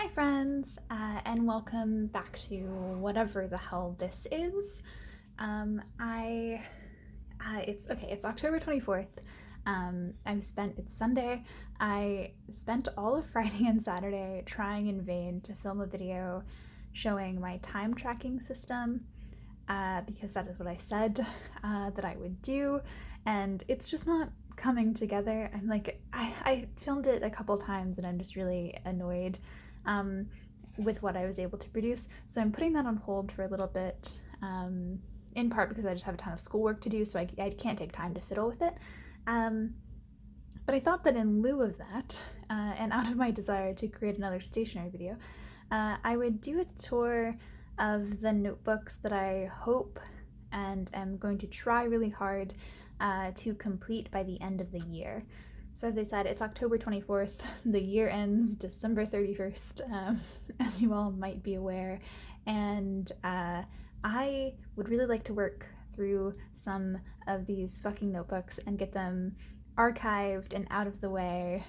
Hi friends, and welcome back to whatever the hell this is. It's October 24th. It's Sunday. I spent all of Friday and Saturday trying in vain to film a video showing my time tracking system, because that is what I said that I would do, and it's just not coming together. I filmed it a couple times and I'm just really annoyed with what I was able to produce. So I'm putting that on hold for a little bit, in part because I just have a ton of schoolwork to do, so I can't take time to fiddle with it. But I thought that in lieu of that, and out of my desire to create another stationery video, I would do a tour of the notebooks that I hope and am going to try really hard to complete by the end of the year. So as I said, it's October 24th, the year ends December 31st, as you all might be aware, and I would really like to work through some of these fucking notebooks and get them archived and out of the way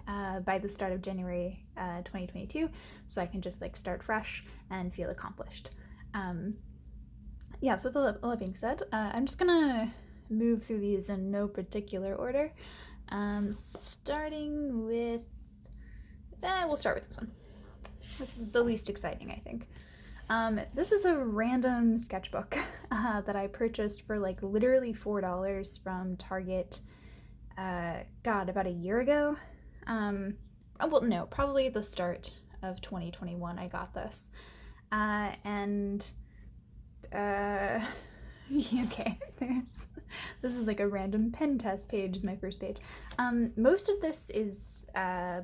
by the start of January 2022, so I can just start fresh and feel accomplished. So with all that being said, I'm just gonna move through these in no particular order. Starting with, we'll start with this one. This is the least exciting, I think. This is a random sketchbook that I purchased for literally $4 from Target, about a year ago. Probably the start of 2021 I got this. Okay, this is a random pen test page is my first page. Most of this is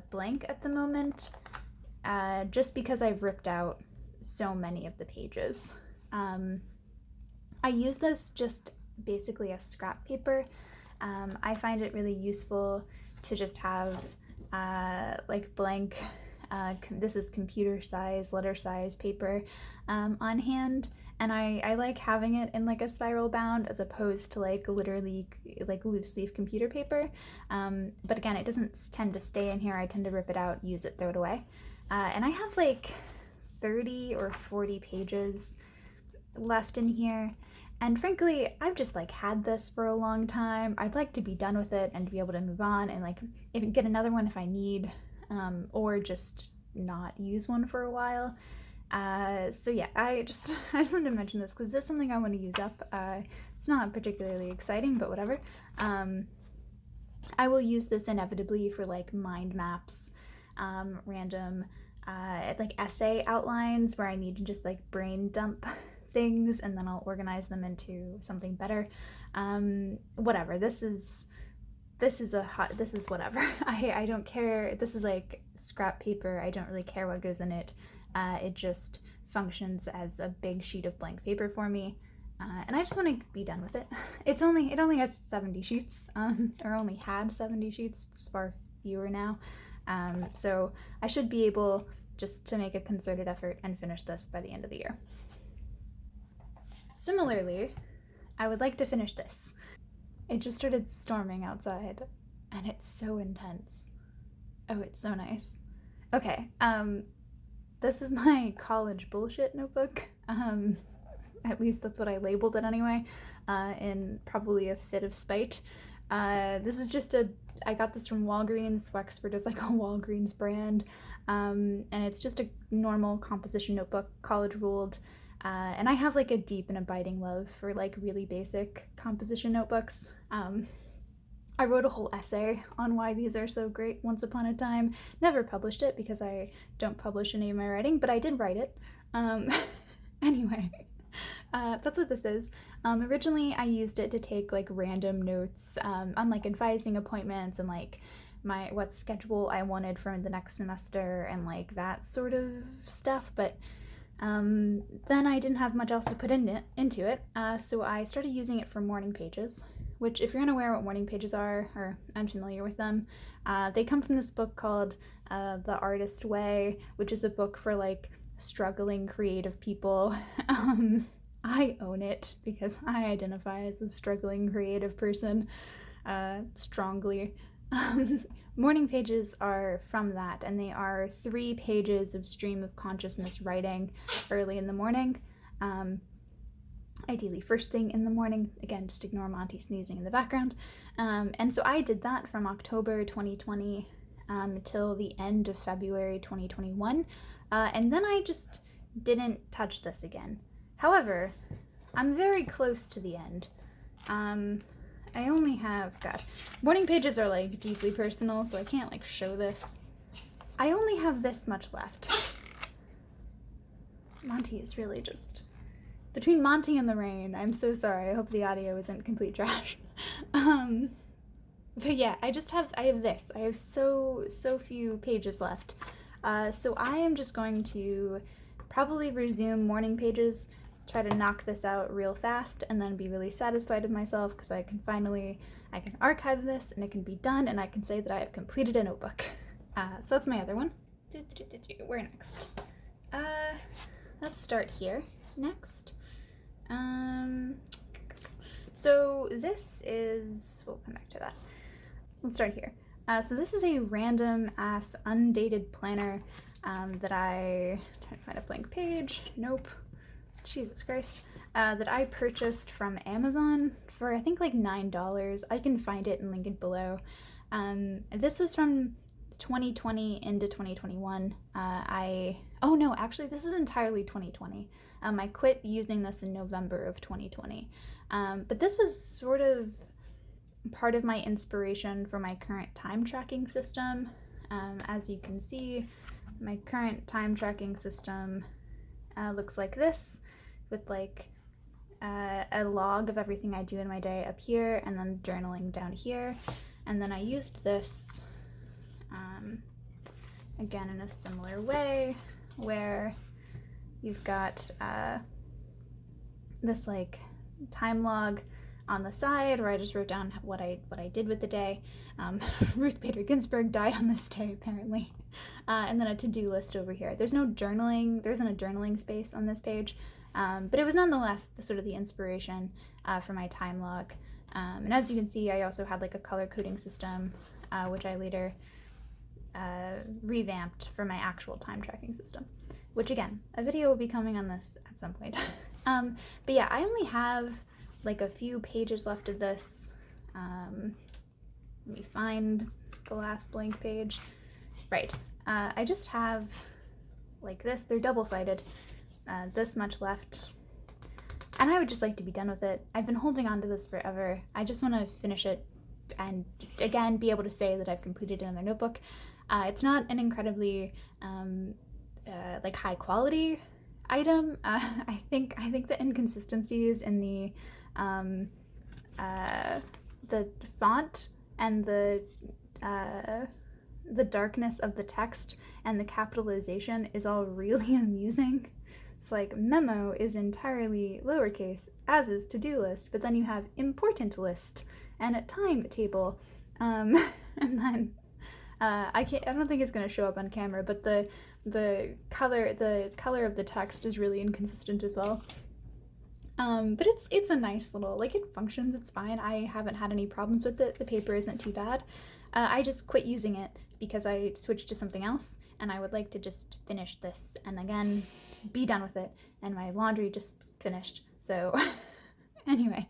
blank at the moment, just because I've ripped out so many of the pages. I use this just basically as scrap paper. I find it really useful to just have blank, this is computer size, letter size paper on hand. And I like having it in a spiral bound as opposed to literally loose leaf computer paper. But again, it doesn't tend to stay in here. I tend to rip it out, use it, throw it away. And I have 30 or 40 pages left in here. And frankly, I've just had this for a long time. I'd like to be done with it and to be able to move on and get another one if I need, or just not use one for a while. I just wanted to mention this because it's something I want to use up. It's not particularly exciting, but whatever. I will use this inevitably for mind maps, random essay outlines where I need to just brain dump things, and then I'll organize them into something better. Whatever. This is whatever. I don't care. This is scrap paper. I don't really care what goes in it. It just functions as a big sheet of blank paper for me, and I just want to be done with it. It only has 70 sheets, or only had 70 sheets. It's far fewer now, so I should be able just to make a concerted effort and finish this by the end of the year. Similarly, I would like to finish this. It just started storming outside, and it's so intense. Oh, it's so nice. Okay, this is my college bullshit notebook. At least that's what I labeled it anyway, in probably a fit of spite. This is just I got this from Walgreens. Wexford is a Walgreens brand, and it's just a normal composition notebook, college ruled. And I have a deep and abiding love for really basic composition notebooks. I wrote a whole essay on why these are so great once upon a time. Never published it because I don't publish any of my writing, but I did write it. Anyway, that's what this is. Originally, I used it to take random notes on advising appointments and what schedule I wanted for the next semester and that sort of stuff. But then I didn't have much else to put into it, so I started using it for morning pages, which, if you're unaware what morning pages are, or unfamiliar with them, they come from this book called The Artist Way, which is a book for struggling creative people. I own it because I identify as a struggling creative person, strongly. morning pages are from that, and they are 3 pages of stream of consciousness writing early in the morning. Ideally first thing in the morning. Again, just ignore Monty sneezing in the background. And so I did that from October 2020 till the end of February 2021. And then I just didn't touch this again. However, I'm very close to the end. I only have, God, morning pages are like deeply personal, so I can't like show this. I only have this much left. Monty is really just, between Monty and the rain, I'm so sorry. I hope the audio isn't complete trash. But yeah, I have this. I have so few pages left. So I am just going to probably resume morning pages, try to knock this out real fast, and then be really satisfied with myself because I can archive this and it can be done and I can say that I have completed a notebook. So that's my other one. Where next? Let's start here next. So this is, we'll come back to that. Let's start here. So this is a random ass undated planner that I, trying to find a blank page, nope, Jesus Christ, that I purchased from Amazon for I think like $9. I can find it and link it below. This was from 2020 into 2021. Oh no, actually this is entirely 2020. I quit using this in November of 2020. But this was sort of part of my inspiration for my current time tracking system. As you can see, my current time tracking system looks like this, with like a log of everything I do in my day up here, and then journaling down here. And then I used this again in a similar way, where you've got this like time log on the side where I just wrote down what I did with the day. Ruth Bader Ginsburg died on this day, apparently. And then a to-do list over here. There's no journaling, there isn't a journaling space on this page, but it was nonetheless the inspiration for my time log. And as you can see, I also had like a color coding system, which I later revamped for my actual time tracking system, which again, a video will be coming on this at some point. But yeah, I only have like a few pages left of this. Let me find the last blank page. Right. I just have like this. They're double-sided. This much left. And I would just like to be done with it. I've been holding on to this forever. I just want to finish it and again be able to say that I've completed it in their notebook. It's not an incredibly like high quality item. I think the inconsistencies in the font and the darkness of the text and the capitalization is all really amusing. It's like memo is entirely lowercase, as is to-do list, but then you have important list and a timetable, and then I don't think it's gonna show up on camera, but the color of the text is really inconsistent as well. But it's a nice little, like, it functions, it's fine. I haven't had any problems with it. The paper isn't too bad. I just quit using it because I switched to something else, and I would like to just finish this and again be done with it. And my laundry just finished, so anyway,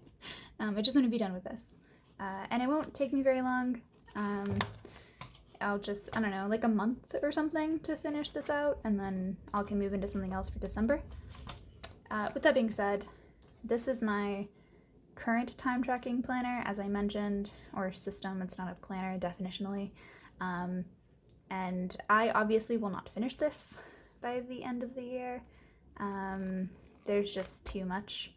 I just want to be done with this. And it won't take me very long. I'll just, I don't know, like a month or something to finish this out, and then I can move into something else for December. With that being said, this is my current time tracking planner, as I mentioned, or system. It's not a planner definitionally. And I obviously will not finish this by the end of the year. There's just too much.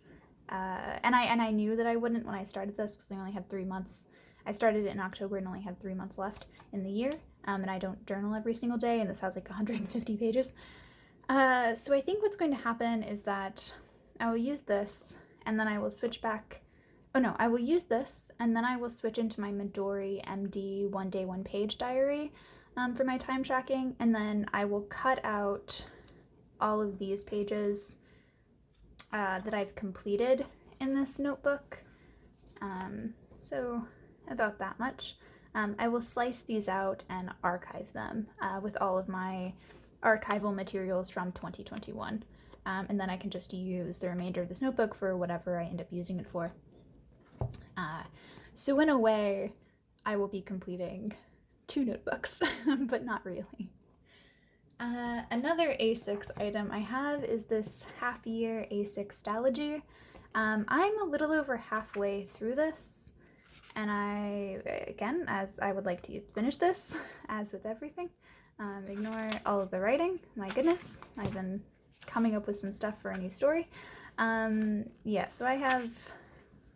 And I knew that I wouldn't when I started this because I only had 3 months. I started it in October and only had 3 months left in the year. And I don't journal every single day, and this has like 150 pages. So I think what's going to happen is that I will use this, and then I will switch back. Oh no, I will use this, and then I will switch into my Midori MD 1 day 1 page diary for my time tracking, and then I will cut out all of these pages that I've completed in this notebook. So about that much. I will slice these out and archive them with all of my archival materials from 2021. And then I can just use the remainder of this notebook for whatever I end up using it for. So in a way, I will be completing 2 notebooks, but not really. Another A6 item I have is this half-year A6 Stalogy. I'm a little over halfway through this, and as I would like to finish this, as with everything, ignore all of the writing. My goodness, I've been coming up with some stuff for a new story. So I have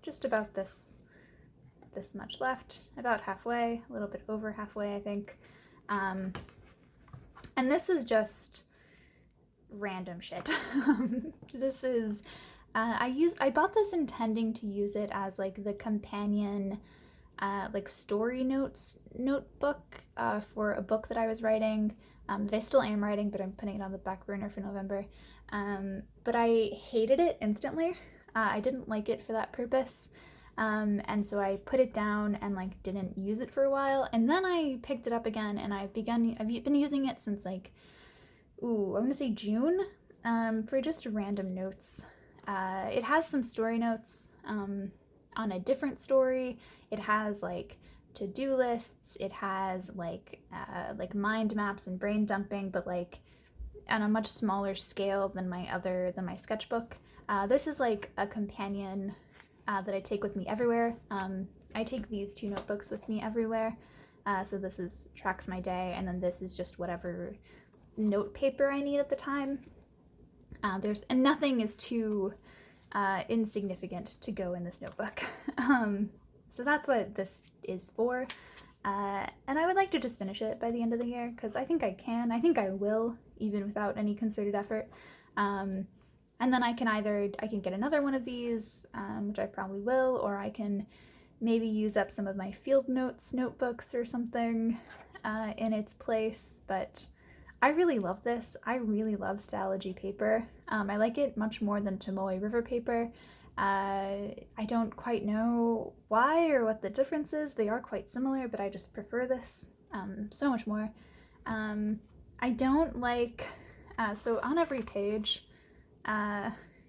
just about this much left, about halfway, a little bit over halfway, I think. And this is just random shit. This is, I bought this intending to use it as like the companion, like story notes notebook for a book that I was writing, that I still am writing, but I'm putting it on the back burner for November. But I hated it instantly. I didn't like it for that purpose. And so I put it down and like didn't use it for a while, and then I picked it up again, and I've been using it since like, I want to say June, for just random notes. It has some story notes on a different story. It has like to-do lists. It has like mind maps and brain dumping, but like on a much smaller scale than my sketchbook. This is like a companion that I take with me everywhere. I take these 2 notebooks with me everywhere. So this tracks my day, and then this is just whatever note paper I need at the time. And nothing is too insignificant to go in this notebook. So that's what this is for. And I would like to just finish it by the end of the year, because I think I can. I think I will, even without any concerted effort. And then I can get another one of these, which I probably will, or I can maybe use up some of my field notes notebooks or something in its place. But I really love this. I really love Stalogy paper. I like it much more than Tomoe River paper. I don't quite know why or what the difference is. They are quite similar, but I just prefer this so much more. I don't like, so on every page,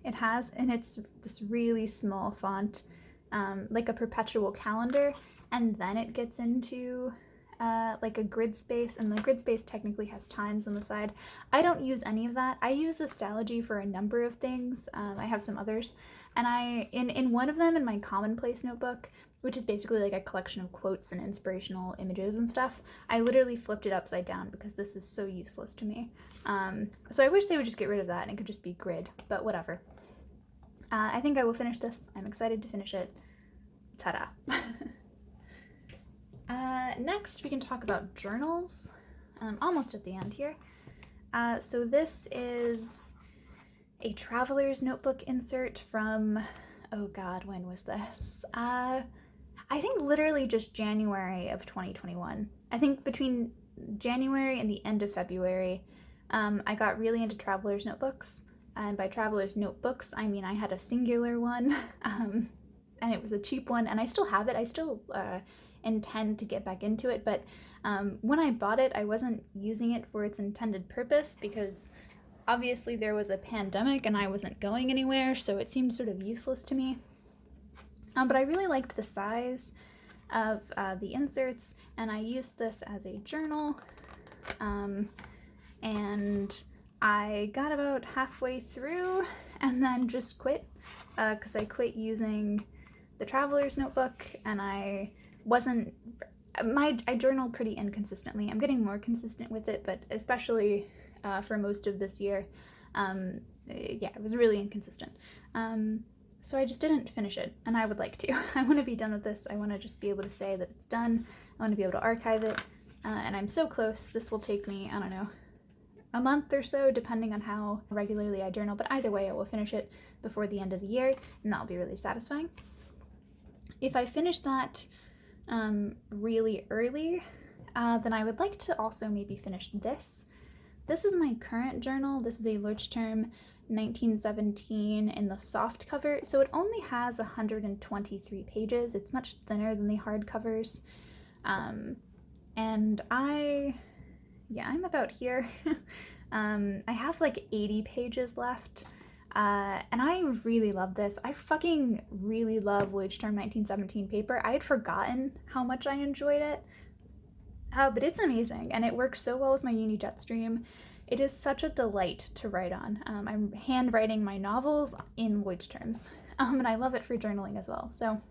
it has, and it's this really small font, like a perpetual calendar, and then it gets into like a grid space, and the grid space technically has times on the side. I don't use any of that. I use the Stalogy for a number of things. I have some others, and in one of them, in my commonplace notebook, which is basically like a collection of quotes and inspirational images and stuff, I literally flipped it upside down because this is so useless to me. So I wish they would just get rid of that and it could just be grid, but whatever. I think I will finish this. I'm excited to finish it. Ta-da. Next, we can talk about journals. Almost at the end here. So this is a traveler's notebook insert from, oh god, when was this? I think literally just January of 2021. I think between January and the end of February, I got really into traveler's notebooks. And by traveler's notebooks, I mean I had a singular one, and it was a cheap one, and I still have it. I still intend to get back into it, but when I bought it, I wasn't using it for its intended purpose because obviously there was a pandemic and I wasn't going anywhere, so it seemed sort of useless to me. But I really liked the size of the inserts, and I used this as a journal, and I got about halfway through and then just quit, because I quit using the traveler's notebook, and I journal pretty inconsistently. I'm getting more consistent with it, but especially for most of this year, it was really inconsistent. So I just didn't finish it, and I would like to. I want to be done with this. I want to just be able to say that it's done. I want to be able to archive it, and I'm so close. This will take me, I don't know, a month or so, depending on how regularly I journal, but either way, I will finish it before the end of the year, and that'll be really satisfying. If I finish that really early, then I would like to also maybe finish this. This is my current journal. This is a Leuchtturm 1917 in the soft cover, so it only has 123 pages. It's much thinner than the hard covers. And I'm about here. I have like 80 pages left. And I really love this. I fucking really love Voyage Term 1917 paper. I had forgotten how much I enjoyed it. But it's amazing, and it works so well with my uni jet stream. It is such a delight to write on. I'm handwriting my novels in Voyage Terms, and I love it for journaling as well. So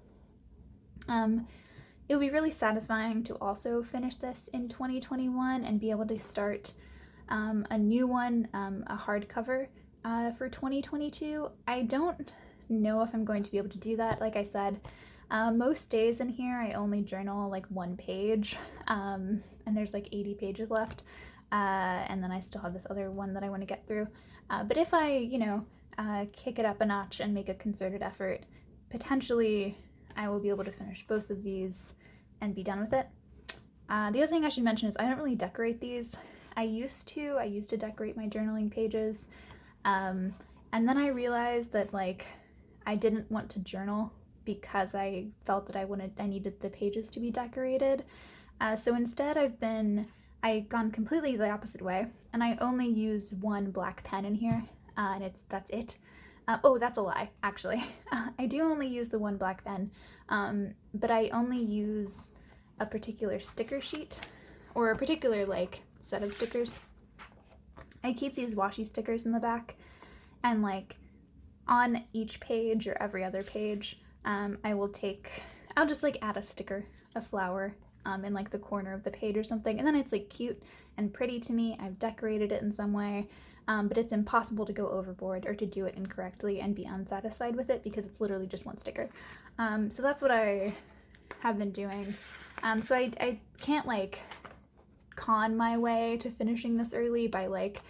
it'll be really satisfying to also finish this in 2021 and be able to start a new one, a hardcover for 2022. I don't know if I'm going to be able to do that. Like I said, most days in here I only journal like 1 page, and there's like 80 pages left, and then I still have this other one that I want to get through. But if I, kick it up a notch and make a concerted effort, potentially I will be able to finish both of these and be done with it. The other thing I should mention is I don't really decorate these. I used to decorate my journaling pages, and then I realized that like I didn't want to journal because I felt that I needed the pages to be decorated. So instead I've gone completely the opposite way, and I only use one black pen in here, and that's it. Oh, that's a lie, actually. I do only use the one black pen, but I only use a particular sticker sheet, or a particular like set of stickers. I keep these washi stickers in the back, and like on each page or every other page, I'll just like add a sticker, a flower, in like the corner of the page or something, and then it's like cute and pretty to me. I've decorated it in some way, but it's impossible to go overboard or to do it incorrectly and be unsatisfied with it because it's literally just one sticker. So that's what I have been doing. So I can't like con my way to finishing this early by like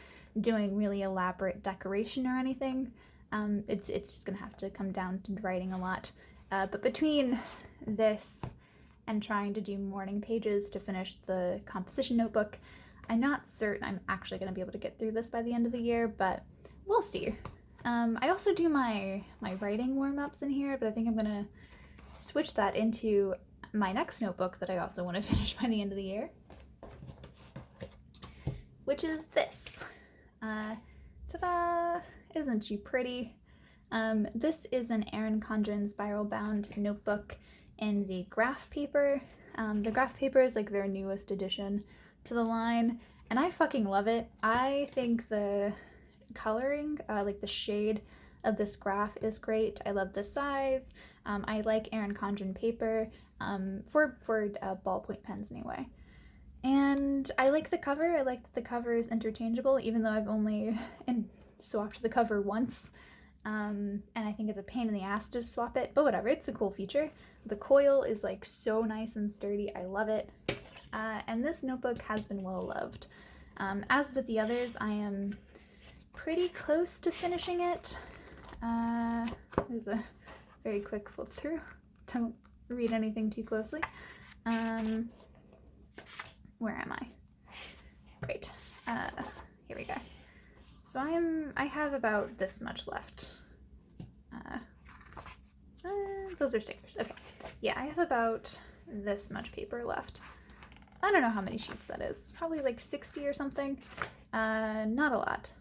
doing really elaborate decoration or anything. It's just gonna have to come down to writing a lot. But between this and trying to do morning pages to finish the composition notebook, I'm not certain I'm actually gonna be able to get through this by the end of the year, but we'll see. I also do my writing warm-ups in here, but I think I'm gonna switch that into my next notebook that I also want to finish by the end of the year, which is this. Ta-da! Isn't she pretty? This is an Erin Condren spiral bound notebook in the graph paper. The graph paper is like their newest addition to the line, and I fucking love it. I think the coloring, like the shade of this graph is great. I love the size. I like Erin Condren paper for ballpoint pens anyway. And I like the cover. I like that the cover is interchangeable, even though I've only swapped the cover once. And I think it's a pain in the ass to swap it, but whatever, it's a cool feature. The coil is like so nice and sturdy. I love it. And this notebook has been well loved. As with the others, I am pretty close to finishing it. There's a very quick flip through. Don't read anything too closely. Where am I? Right. Here we go. So I have about this much left. Those are stickers. Okay. Yeah, I have about this much paper left. I don't know how many sheets that is. Probably like 60 or something. Not a lot.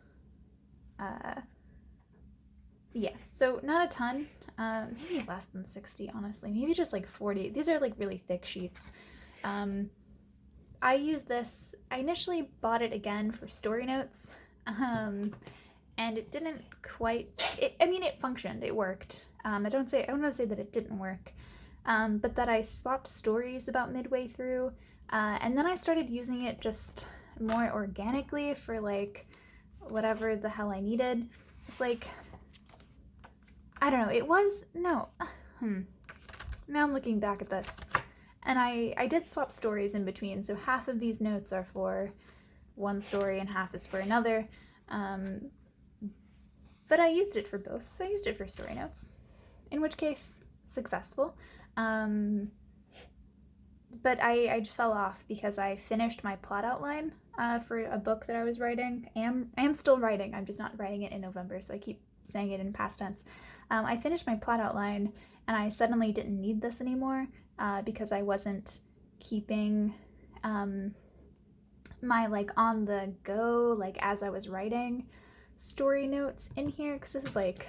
Yeah, so not a ton. Maybe less than 60, honestly. Maybe just like 40. These are like really thick sheets. I use this. I initially bought it again for story notes. And it didn't quite, it functioned, it worked. I don't want to say that it didn't work, but that I swapped stories about midway through, and then I started using it just more organically for like whatever the hell I needed. It's like, I don't know, now I'm looking back at this, and I did swap stories in between, so half of these notes are for one story and half is for another. But I used it for both. I used it for story notes, in which case, successful. But I fell off because I finished my plot outline for a book that I was writing. I am still writing. I'm just not writing it in November, so I keep saying it in past tense. I finished my plot outline, and I suddenly didn't need this anymore because I wasn't keeping my like on the go, like as I was writing story notes in here, because this is like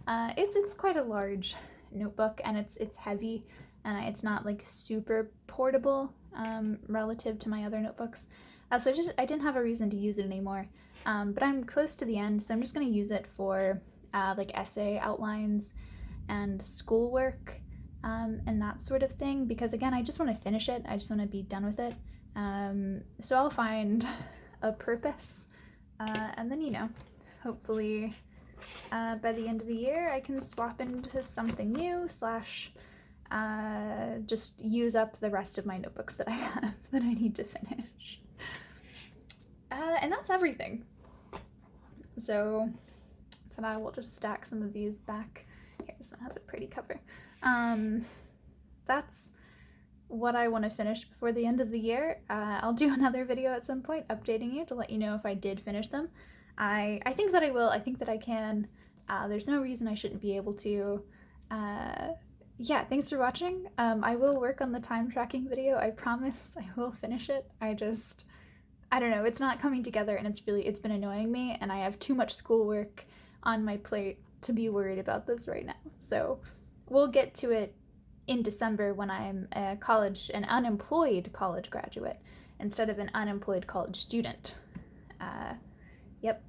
it's quite a large notebook, and it's heavy, and it's not like super portable relative to my other notebooks. So I didn't have a reason to use it anymore. But I'm close to the end, so I'm just gonna use it for like essay outlines and schoolwork and that sort of thing, because again, I just want to finish it. I just want to be done with it. So I'll find a purpose, and then, you know, hopefully by the end of the year I can swap into something new, slash just use up the rest of my notebooks that I have that I need to finish. And that's everything. So I will just stack some of these back. Here, this one has a pretty cover. That's what I want to finish before the end of the year. I'll do another video at some point updating you to let you know if I did finish them. I think that I will. I think that I can. There's no reason I shouldn't be able to. Yeah, thanks for watching. I will work on the time tracking video. I promise I will finish it. I don't know, it's not coming together, and it's been annoying me, and I have too much schoolwork on my plate to be worried about this right now. So we'll get to it in December when I'm an unemployed college graduate instead of an unemployed college student. Yep.